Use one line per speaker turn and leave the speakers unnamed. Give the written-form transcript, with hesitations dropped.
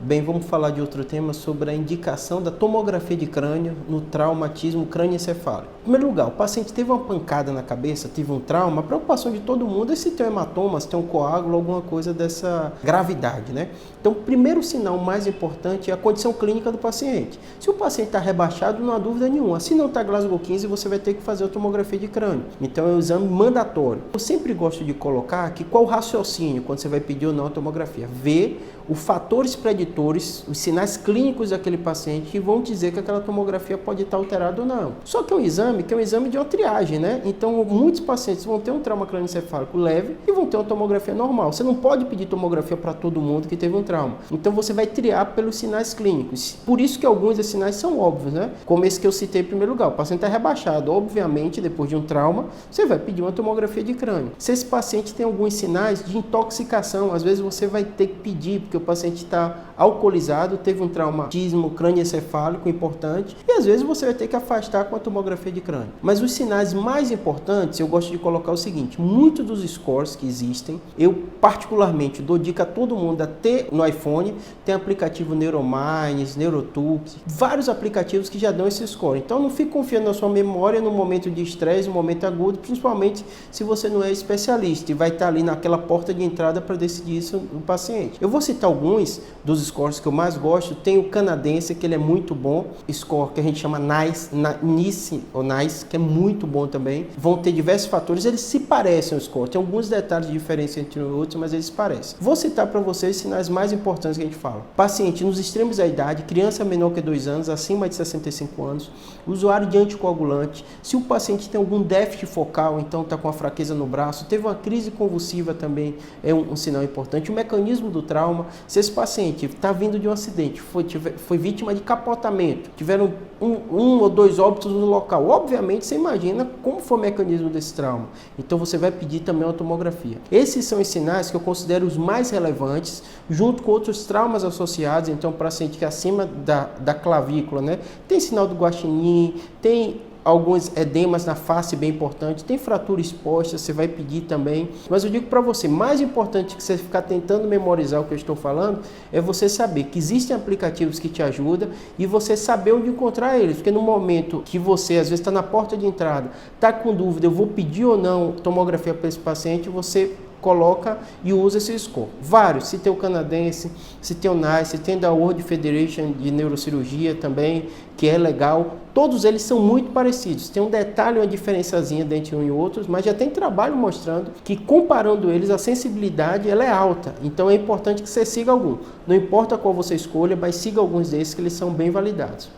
Bem, vamos falar de outro tema sobre a indicação da tomografia de crânio no traumatismo crânioencefálico. Em primeiro lugar, o paciente teve uma pancada na cabeça, teve um trauma, a preocupação de todo mundo é se tem um hematoma, se tem um coágulo, alguma coisa dessa gravidade, né? Então, o primeiro sinal mais importante é a condição clínica do paciente. Se o paciente está rebaixado, não há dúvida nenhuma. Se não está Glasgow 15, você vai ter que fazer a tomografia de crânio. Então, é um exame mandatório. Eu sempre gosto de colocar que qual o raciocínio quando você vai pedir ou não a tomografia. Ver os fatores preditores, os sinais clínicos daquele paciente que vão dizer que aquela tomografia pode estar alterada ou não. Só que é um exame de uma triagem, né? Então, muitos pacientes vão ter um trauma crânioencefálico leve e vão ter uma tomografia normal. Você não pode pedir tomografia para todo mundo que teve um trauma. Então, você vai triar pelos sinais clínicos. Por isso que alguns desses sinais são óbvios, né? Como esse que eu citei em primeiro lugar. O paciente é rebaixado. Obviamente, depois de um trauma, você vai pedir uma tomografia de crânio. Se esse paciente tem alguns sinais de intoxicação, às vezes você vai ter que pedir, porque o paciente está alcoolizado, teve um traumatismo crânioencefálico importante, e às vezes você vai ter que afastar com a tomografia de crânio. Mas os sinais mais importantes, eu gosto de colocar o seguinte: muitos dos scores que existem, eu particularmente dou dica a todo mundo a ter no iPhone, tem aplicativo Neuromines, Neurotux, vários aplicativos que já dão esse score. Então não fique confiando na sua memória no momento de estresse, no momento agudo, principalmente se você não é especialista e vai estar ali naquela porta de entrada para decidir isso no paciente. Eu vou citar alguns dos scores que eu mais gosto. Tem o canadense, que ele é muito bom, score que a gente chama NICE, ou NICE, que é muito bom também. Vão ter diversos fatores, eles se parecem ao score, tem alguns detalhes de diferença entre os outros, mas eles se parecem. Vou citar para vocês os sinais mais importantes que a gente fala. Paciente nos extremos da idade, criança menor que 2 anos, acima de 65 anos, usuário de anticoagulante, se o paciente tem algum déficit focal, então está com a fraqueza no braço, teve uma crise convulsiva também, é um sinal importante. O mecanismo do trauma, se esse paciente está vindo de um acidente, foi vítima de capotamento, tiveram um ou dois óbitos no local, obviamente você imagina como foi o mecanismo desse trauma. Então você vai pedir também uma tomografia. Esses são os sinais que eu considero os mais relevantes, junto com outros traumas associados. Então, para paciente que é acima da clavícula, né, tem sinal do guaxinim, tem alguns edemas na face bem importante, tem fratura exposta, você vai pedir também. Mas eu digo para você, mais importante que você ficar tentando memorizar o que eu estou falando, é você saber que existem aplicativos que te ajudam e você saber onde encontrar eles. Porque no momento que você, às vezes, está na porta de entrada, está com dúvida, eu vou pedir ou não tomografia para esse paciente, você coloca e usa esse score. Vários, se tem o canadense, se tem o NICE, se tem da World Federation de Neurocirurgia também, que é legal. Todos eles são muito parecidos. Tem um detalhe, uma diferençazinha entre um e outros, mas já tem trabalho mostrando que, comparando eles, a sensibilidade ela é alta. Então é importante que você siga algum. Não importa qual você escolha, mas siga alguns desses que eles são bem validados.